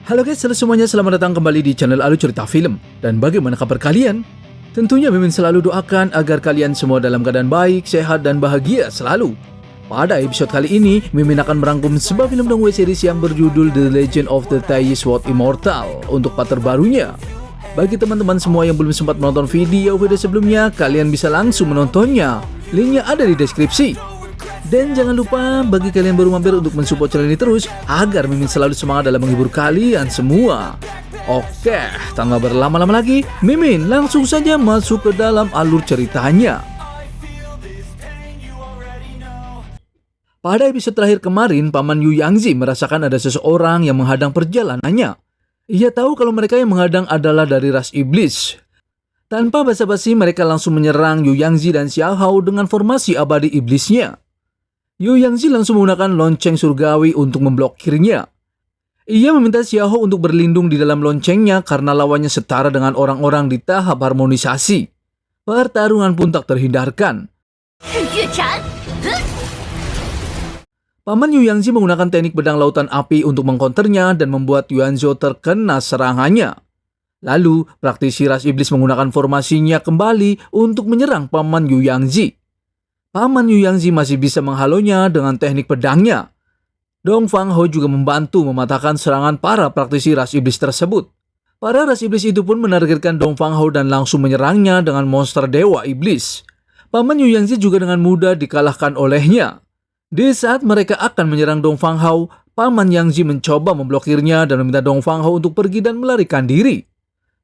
Halo guys, halo semuanya, selamat datang kembali di channel Alu Cerita Film. Dan bagaimana kabar kalian? Tentunya Mimin selalu doakan agar kalian semua dalam keadaan baik, sehat, dan bahagia selalu. Pada episode kali ini, Mimin akan merangkum sebuah film dongeng series yang berjudul The Legend of the Tai Sword Immortal untuk part terbarunya. Bagi teman-teman semua yang belum sempat menonton video sebelumnya, kalian bisa langsung menontonnya. Linknya ada di deskripsi. Dan jangan lupa bagi kalian baru mampir untuk mensupport channel ini terus agar Mimin selalu semangat dalam menghibur kalian semua. Oke, tanpa berlama-lama lagi, Mimin langsung saja masuk ke dalam alur ceritanya. Pada episode terakhir kemarin, Paman Yu Yangzi merasakan ada seseorang yang menghadang perjalanannya. Ia tahu kalau mereka yang menghadang adalah dari ras iblis. Tanpa basa-basi, mereka langsung menyerang Yu Yangzi dan Xiao Hao dengan formasi abadi iblisnya. Yu Yangzi langsung menggunakan lonceng surgawi untuk memblokirnya. Ia meminta Xiao Hao untuk berlindung di dalam loncengnya karena lawannya setara dengan orang-orang di tahap harmonisasi. Pertarungan pun tak terhindarkan. Paman Yu Yangzi menggunakan teknik pedang lautan api untuk mengkonternya dan membuat Yuanzhou terkena serangannya. Lalu, praktisi ras iblis menggunakan formasinya kembali untuk menyerang Paman Yu Yangzi. Paman Yu Yangzi masih bisa menghalonya dengan teknik pedangnya. Dong Fang Hao juga membantu mematahkan serangan para praktisi ras iblis tersebut. Para ras iblis itu pun menargetkan Dong Fang Hao dan langsung menyerangnya dengan monster dewa iblis. Paman Yu Yangzi juga dengan mudah dikalahkan olehnya. Di saat mereka akan menyerang Dong Fang Hao, Paman Yangzi mencoba memblokirnya dan meminta Dong Fang Hao untuk pergi dan melarikan diri.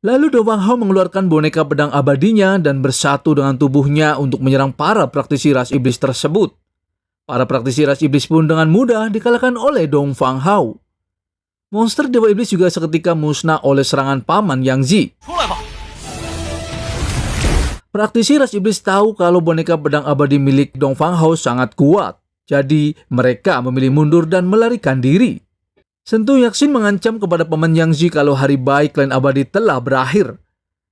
Lalu Dong Fang Hao mengeluarkan boneka pedang abadinya dan bersatu dengan tubuhnya untuk menyerang para praktisi ras iblis tersebut. Para praktisi ras iblis pun dengan mudah dikalahkan oleh Dong Fang Hao. Monster dewa iblis juga seketika musnah oleh serangan Paman Yangzi. Praktisi ras iblis tahu kalau boneka pedang abadi milik Dong Fang Hao sangat kuat. Jadi mereka memilih mundur dan melarikan diri. Sentu Yaksin mengancam kepada Paman Yangzi kalau hari baik klan abadi telah berakhir.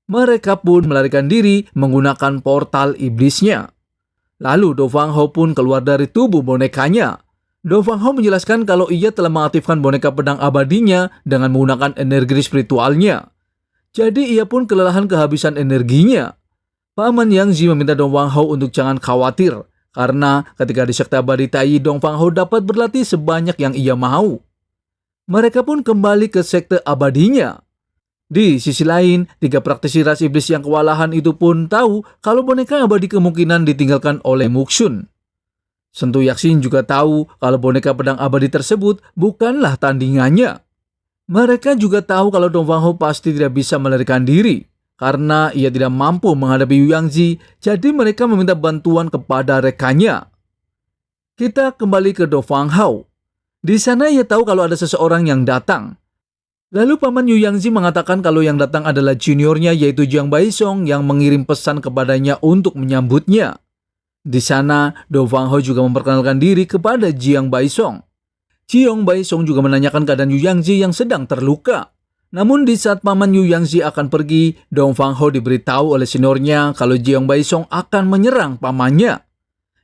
Mereka pun melarikan diri menggunakan portal iblisnya. Lalu Do Fang Hao pun keluar dari tubuh bonekanya. Do Fang Hao menjelaskan kalau ia telah mengaktifkan boneka pedang abadinya dengan menggunakan energi spiritualnya. Jadi ia pun kelelahan kehabisan energinya. Paman Yangzi meminta Do Fang Hao untuk jangan khawatir, karena ketika di sekte abadi Tai, Dong Fang Hao dapat berlatih sebanyak yang ia mau. Mereka pun kembali ke sekte abadinya. Di sisi lain, tiga praktisi ras iblis yang kewalahan itu pun tahu kalau boneka abadi kemungkinan ditinggalkan oleh Muxun. Sentu Yaksin juga tahu kalau boneka pedang abadi tersebut bukanlah tandingannya. Mereka juga tahu kalau Dong Fang Hao pasti tidak bisa melarikan diri karena ia tidak mampu menghadapi Yu Yangzi, jadi mereka meminta bantuan kepada rekannya. Kita kembali ke Do Fang Hao. Di sana ia tahu kalau ada seseorang yang datang. Lalu Paman Yu Yangzi mengatakan kalau yang datang adalah juniornya yaitu Jiang Baisong yang mengirim pesan kepadanya untuk menyambutnya. Di sana, Do Fang Hao juga memperkenalkan diri kepada Jiang Baisong. Jiang Baisong juga menanyakan keadaan Yu Yangzi yang sedang terluka. Namun di saat Paman Yu Yangzi akan pergi, Dong Fang Hao diberitahu oleh seniornya kalau Jiang Baisong akan menyerang pamannya.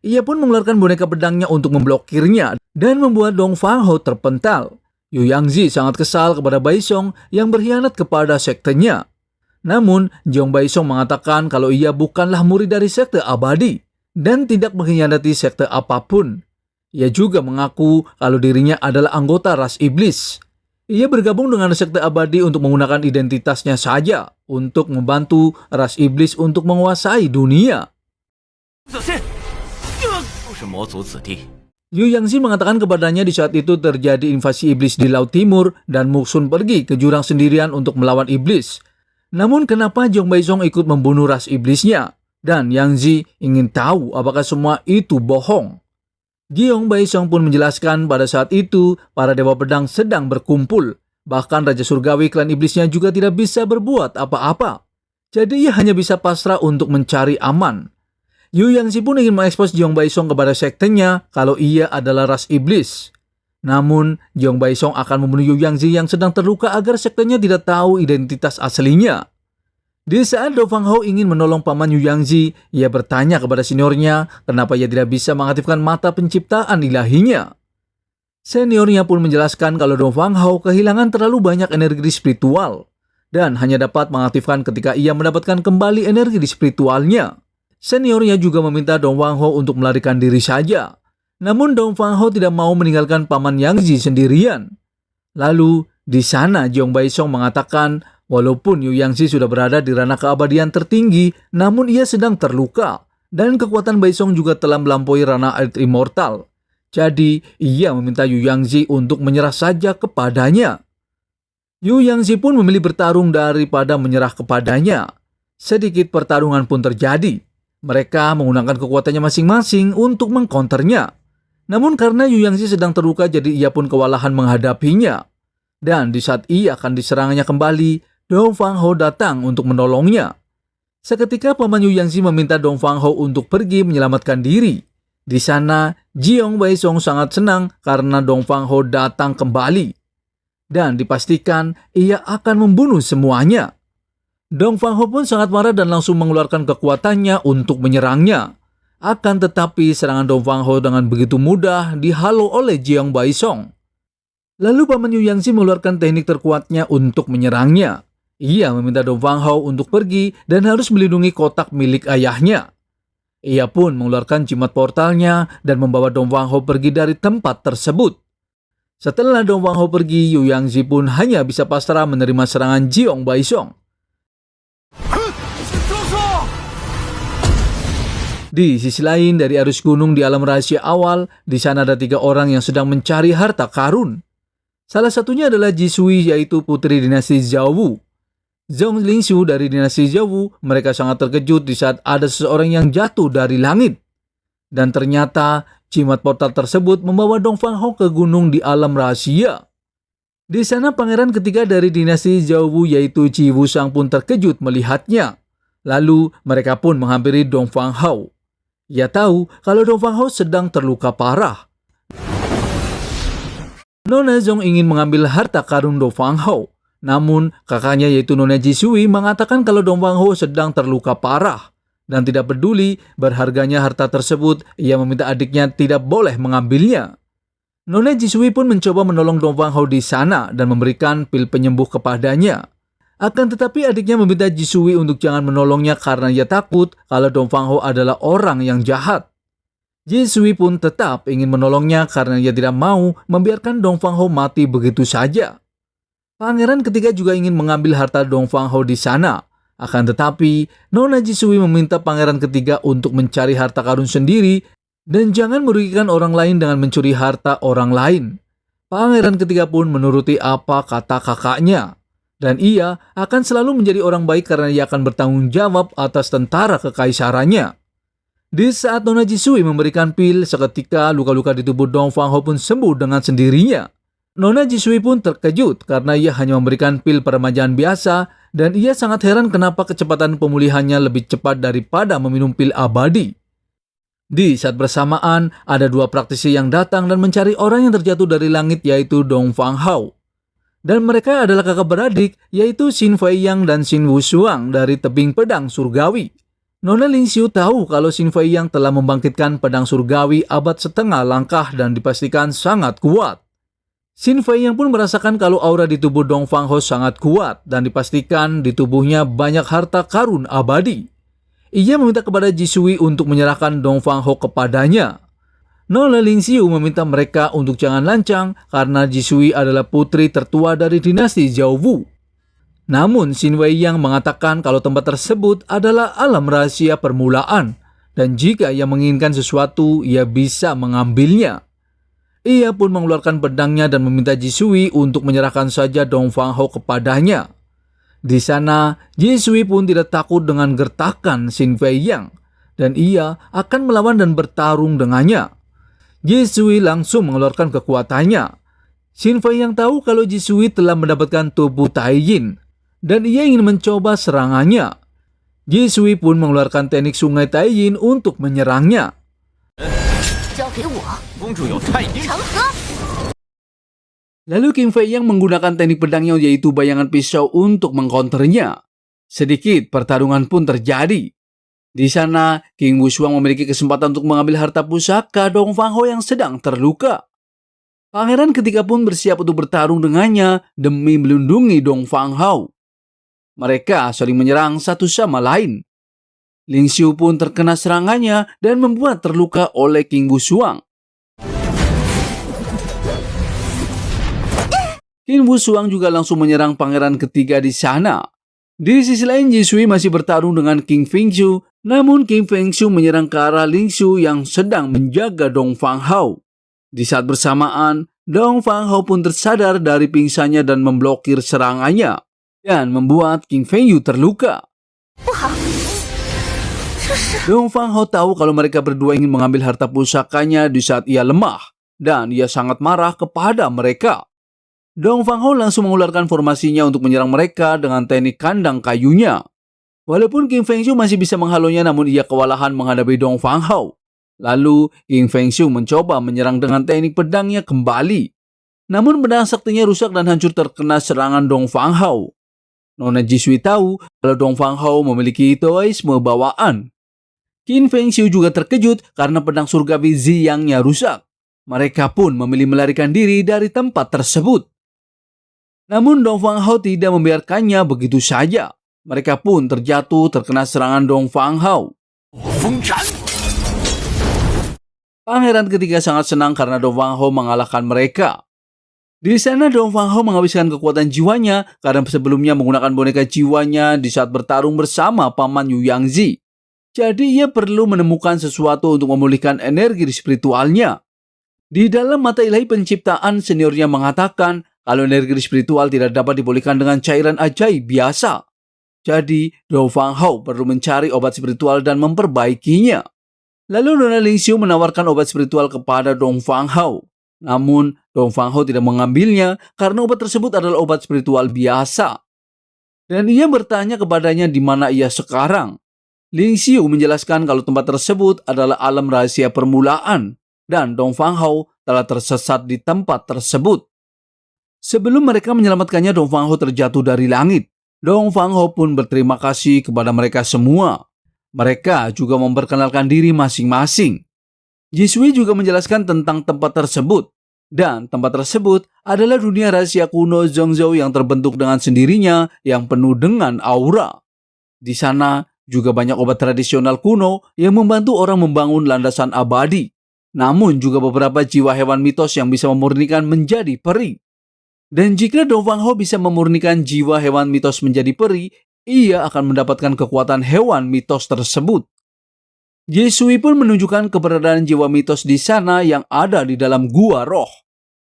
Ia pun mengeluarkan boneka pedangnya untuk memblokirnya dan membuat Dong Fang Hao terpental. Yu Yangzi sangat kesal kepada Baisong yang berkhianat kepada sektenya. Namun, Jiang Baisong mengatakan kalau ia bukanlah murid dari sekte abadi dan tidak mengkhianati sekte apapun. Ia juga mengaku kalau dirinya adalah anggota ras iblis. Ia bergabung dengan sekte abadi untuk menggunakan identitasnya saja untuk membantu ras iblis untuk menguasai dunia. Yu Yangzi mengatakan kepadanya di saat itu terjadi invasi iblis di Laut Timur dan Muxun pergi ke jurang sendirian untuk melawan iblis. Namun kenapa Jiang Baisong ikut membunuh ras iblisnya? Dan Yangzi ingin tahu apakah semua itu bohong. Jiang Baisong pun menjelaskan pada saat itu para dewa pedang sedang berkumpul. Bahkan Raja Surgawi klan iblisnya juga tidak bisa berbuat apa-apa. Jadi ia hanya bisa pasrah untuk mencari aman. Yu Yangzi pun ingin mengekspos Jiang Baisong kepada sektenya kalau ia adalah ras iblis. Namun, Jiang Baisong akan membunuh Yu Yangzi yang sedang terluka agar sektenya tidak tahu identitas aslinya. Di saat Do Fang Hao ingin menolong Paman Yu Yangzi, ia bertanya kepada seniornya kenapa ia tidak bisa mengaktifkan mata penciptaan ilahinya. Seniornya pun menjelaskan kalau Dong Fang Hao kehilangan terlalu banyak energi spiritual dan hanya dapat mengaktifkan ketika ia mendapatkan kembali energi spiritualnya. Seniornya juga meminta Dong Fang Hao untuk melarikan diri saja. Namun Dong Fang Hao tidak mau meninggalkan paman Yang Ji sendirian. Lalu di sana Jeong Baisong mengatakan walaupun Yu Yangzi sudah berada di ranah keabadian tertinggi, namun ia sedang terluka dan kekuatan Baisong juga telah melampaui ranah Earth Immortal. Jadi ia meminta Yu Yangzi untuk menyerah saja kepadanya. Yu Yangzi pun memilih bertarung daripada menyerah kepadanya. Sedikit pertarungan pun terjadi. Mereka menggunakan kekuatannya masing-masing untuk mengcounternya. Namun karena Yu Yangzi sedang terluka, jadi ia pun kewalahan menghadapinya. Dan di saat ia akan diserangnya kembali, Dong Fang Hao datang untuk menolongnya. Seketika paman Yu Yangzi meminta Dong Fang Hao untuk pergi menyelamatkan diri. Di sana, Jeong Baisong sangat senang karena Dong Fang Hao datang kembali. Dan dipastikan ia akan membunuh semuanya. Dong Fang Hao pun sangat marah dan langsung mengeluarkan kekuatannya untuk menyerangnya. Akan tetapi serangan Dong Fang Hao dengan begitu mudah dihalau oleh Jeong Baisong. Lalu paman Yu Yangzi mengeluarkan teknik terkuatnya untuk menyerangnya. Ia meminta Dong Fang Hao untuk pergi dan harus melindungi kotak milik ayahnya. Ia pun mengeluarkan jimat portalnya dan membawa Dong Fang Hao pergi dari tempat tersebut. Setelah Dong Fang Hao pergi, Yu Yangzi pun hanya bisa pasrah menerima serangan Jeong Baisong. Di sisi lain, dari arus gunung di alam rahasia awal, di sana ada 3 orang yang sedang mencari harta karun. Salah satunya adalah Ji Sui, yaitu putri dinasti Zhao Wu. Zhong Lingxiu dari dinasti Zhao Wu, mereka sangat terkejut di saat ada seseorang yang jatuh dari langit. Dan ternyata, jimat portal tersebut membawa Dong Fang Hao ke gunung di alam rahasia. Di sana pangeran ketiga dari dinasti Zhao Wu, yaitu Qi Wusang pun terkejut melihatnya. Lalu mereka pun menghampiri Dong Fang Hao. Ia tahu kalau Dong Fang Hao sedang terluka parah. Nona Zhong ingin mengambil harta karun Dong Fang Hao. Namun kakaknya yaitu Nona Ji Sui mengatakan kalau Dong Fang Hao sedang terluka parah. Dan tidak peduli berharganya harta tersebut, ia meminta adiknya tidak boleh mengambilnya. Nona Ji Sui pun mencoba menolong Dong Fang Hao di sana dan memberikan pil penyembuh kepadanya. Akan tetapi adiknya meminta Ji Sui untuk jangan menolongnya karena ia takut kalau Dong Fang Hao adalah orang yang jahat. Ji Sui pun tetap ingin menolongnya karena ia tidak mau membiarkan Dong Fang Hao mati begitu saja. Pangeran ketiga juga ingin mengambil harta Dong Fang Hao di sana. Akan tetapi, Nona Ji Sui meminta pangeran ketiga untuk mencari harta karun sendiri dan jangan merugikan orang lain dengan mencuri harta orang lain. Pangeran ketiga pun menuruti apa kata kakaknya. Dan ia akan selalu menjadi orang baik karena ia akan bertanggung jawab atas tentara kekaisarannya. Di saat Nona Ji Sui memberikan pil, seketika luka-luka di tubuh Dong Fang Hao pun sembuh dengan sendirinya. Nona Ji Sui pun terkejut karena ia hanya memberikan pil peremajaan biasa dan ia sangat heran kenapa kecepatan pemulihannya lebih cepat daripada meminum pil abadi. Di saat bersamaan, ada 2 praktisi yang datang dan mencari orang yang terjatuh dari langit, yaitu Dong Fang Hao. Dan mereka adalah kakak beradik, yaitu Xin Fei Yang dan Xin Wushuang dari tebing pedang surgawi. Nona Lingxiu tahu kalau Xin Fei Yang telah membangkitkan pedang surgawi abad setengah langkah dan dipastikan sangat kuat. Xin Fei Yang pun merasakan kalau aura di tubuh Dong Fang Hao sangat kuat dan dipastikan di tubuhnya banyak harta karun abadi. Ia meminta kepada Ji Sui untuk menyerahkan Dong Fang Hao kepadanya. Nona Lingxiu meminta mereka untuk jangan lancang karena Ji Sui adalah putri tertua dari dinasti Zhao Wu. Namun Xin Wei Yang mengatakan kalau tempat tersebut adalah alam rahasia permulaan dan jika ia menginginkan sesuatu, ia bisa mengambilnya. Ia pun mengeluarkan pedangnya dan meminta Ji Sui untuk menyerahkan saja Dong Fang Hao kepadanya. Di sana, Ji Sui pun tidak takut dengan gertakan Xin Wei Yang dan ia akan melawan dan bertarung dengannya. Ji Sui langsung mengeluarkan kekuatannya. Xin Fei Yang tahu kalau Ji Sui telah mendapatkan tubuh Taijin dan ia ingin mencoba serangannya. Ji Sui pun mengeluarkan teknik sungai Taijin untuk menyerangnya. Lalu King Fei Yang menggunakan teknik pedangnya yaitu bayangan pisau untuk mengcounternya. Sedikit pertarungan pun terjadi. Di sana, King Wushuang memiliki kesempatan untuk mengambil harta pusaka Dong Fang Hao yang sedang terluka. Pangeran ketiga pun bersiap untuk bertarung dengannya demi melindungi Dong Fang Hao. Mereka saling menyerang satu sama lain. Ling Xiu pun terkena serangannya dan membuat terluka oleh King Wushuang. King Wushuang juga langsung menyerang pangeran ketiga di sana. Di sisi lain, Ji Sui masih bertarung dengan King Fengxiu, namun King Fengxiu menyerang ke arah Ling Xiu yang sedang menjaga Dong Fang Hao. Di saat bersamaan, Dong Fang Hao pun tersadar dari pingsannya dan memblokir serangannya, dan membuat King Fengxiu terluka. Dong Fang Hao tahu kalau mereka berdua ingin mengambil harta pusakanya di saat ia lemah, dan ia sangat marah kepada mereka. Dong Fang Hao langsung mengeluarkan formasinya untuk menyerang mereka dengan teknik kandang kayunya. Walaupun King Fengxiu masih bisa menghalonya, namun ia kewalahan menghadapi Dong Fang Hao. Lalu King Fengxiu mencoba menyerang dengan teknik pedangnya kembali. Namun pedang saktinya rusak dan hancur terkena serangan Dong Fang Hao. Nona Ji Sui tahu kalau Dong Fang Hao memiliki Taoisme bawaan. King Fengxiu juga terkejut karena pedang surgawi Ziyangnya rusak. Mereka pun memilih melarikan diri dari tempat tersebut. Namun Dong Fang Hao tidak membiarkannya begitu saja. Mereka pun terjatuh terkena serangan Dong Fang Hao. Pangeran ketiga sangat senang karena Dong Fang Hao mengalahkan mereka. Di sana Dong Fang Hao menghabiskan kekuatan jiwanya karena sebelumnya menggunakan boneka jiwanya di saat bertarung bersama paman Yu Yangzi. Jadi ia perlu menemukan sesuatu untuk memulihkan energi spiritualnya. Di dalam mata ilahi penciptaan, seniornya mengatakan kalau energi spiritual tidak dapat dipulihkan dengan cairan ajaib biasa. Jadi Dong Fang Hao perlu mencari obat spiritual dan memperbaikinya. Lalu Nona Ling Xiu menawarkan obat spiritual kepada Dong Fang Hao. Namun, Dong Fang Hao tidak mengambilnya karena obat tersebut adalah obat spiritual biasa. Dan ia bertanya kepadanya di mana ia sekarang. Ling Xiu menjelaskan kalau tempat tersebut adalah alam rahasia permulaan dan Dong Fang Hao telah tersesat di tempat tersebut. Sebelum mereka menyelamatkannya, Dong Fang Hao terjatuh dari langit. Dong Fang Hao pun berterima kasih kepada mereka semua. Mereka juga memperkenalkan diri masing-masing. Ji Sui juga menjelaskan tentang tempat tersebut. Dan tempat tersebut adalah dunia rahasia kuno Zhongzhou yang terbentuk dengan sendirinya yang penuh dengan aura. Di sana juga banyak obat tradisional kuno yang membantu orang membangun landasan abadi. Namun juga beberapa jiwa hewan mitos yang bisa memurnikan menjadi peri. Dan jika Dong Fang Hao bisa memurnikan jiwa hewan mitos menjadi peri, ia akan mendapatkan kekuatan hewan mitos tersebut. Ji Sui pun menunjukkan keberadaan jiwa mitos di sana yang ada di dalam gua roh.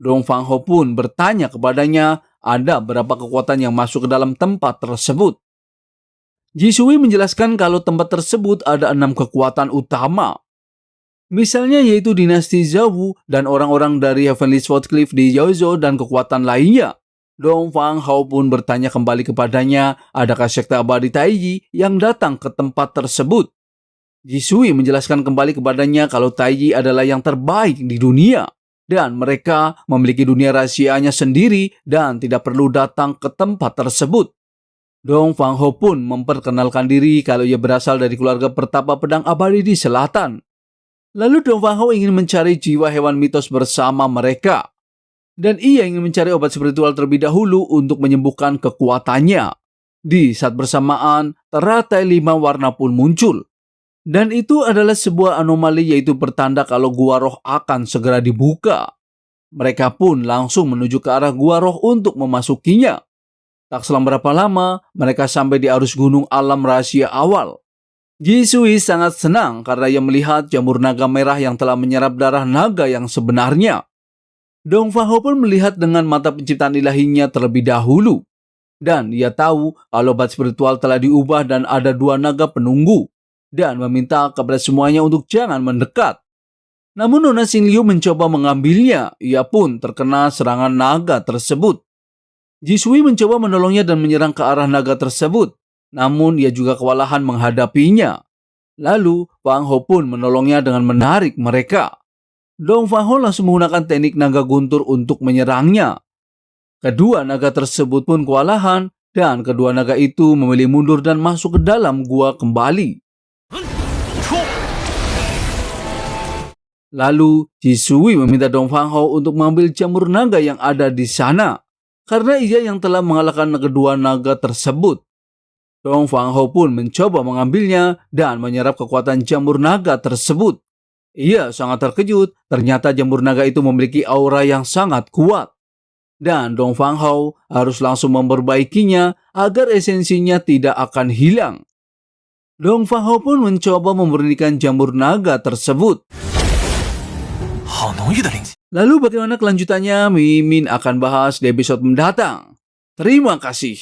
Dong Fang Hao pun bertanya kepadanya ada berapa kekuatan yang masuk ke dalam tempat tersebut. Ji Sui menjelaskan kalau tempat tersebut ada 6 kekuatan utama. Misalnya yaitu dinasti Zhou dan orang-orang dari Heavenly Sword Cliff di Yaozhou dan kekuatan lainnya. Dong Fang Hao pun bertanya kembali kepadanya, adakah sekte abadi Taiji yang datang ke tempat tersebut? Ji Sui menjelaskan kembali kepadanya kalau Taiji adalah yang terbaik di dunia dan mereka memiliki dunia rahasianya sendiri dan tidak perlu datang ke tempat tersebut. Dong Fang Hao pun memperkenalkan diri kalau ia berasal dari keluarga pertapa pedang abadi di selatan. Lalu Dong Fang Hao ingin mencari jiwa hewan mitos bersama mereka. Dan ia ingin mencari obat spiritual terlebih dahulu untuk menyembuhkan kekuatannya. Di saat bersamaan, teratai 5 warna pun muncul. Dan itu adalah sebuah anomali yaitu pertanda kalau gua roh akan segera dibuka. Mereka pun langsung menuju ke arah gua roh untuk memasukinya. Tak selang berapa lama, mereka sampai di arus gunung alam rahasia awal. Ji Sui sangat senang karena ia melihat jamur naga merah yang telah menyerap darah naga yang sebenarnya. Dong Fang Hao pun melihat dengan mata penciptaan ilahinya terlebih dahulu. Dan ia tahu kalau obat spiritual telah diubah dan ada 2 naga penunggu. Dan meminta kepada semuanya untuk jangan mendekat. Namun Nona Xin Liu mencoba mengambilnya. Ia pun terkena serangan naga tersebut. Ji Sui mencoba menolongnya dan menyerang ke arah naga tersebut. Namun ia juga kewalahan menghadapinya. Lalu Fang Hao pun menolongnya dengan menarik mereka. Dong Fang Hao langsung menggunakan teknik naga guntur untuk menyerangnya. Kedua naga tersebut pun kewalahan dan kedua naga itu memilih mundur dan masuk ke dalam gua kembali. Lalu Shisui meminta Dong Fang Hao untuk mengambil jamur naga yang ada di sana, karena ia yang telah mengalahkan kedua naga tersebut. Dong Fang Hao pun mencoba mengambilnya dan menyerap kekuatan jamur naga tersebut. Ia sangat terkejut, ternyata jamur naga itu memiliki aura yang sangat kuat. Dan Dong Fang Hao harus langsung memperbaikinya agar esensinya tidak akan hilang. Dong Fang Hao pun mencoba memurnikan jamur naga tersebut. Lalu bagaimana kelanjutannya? Mimin akan bahas di episode mendatang. Terima kasih.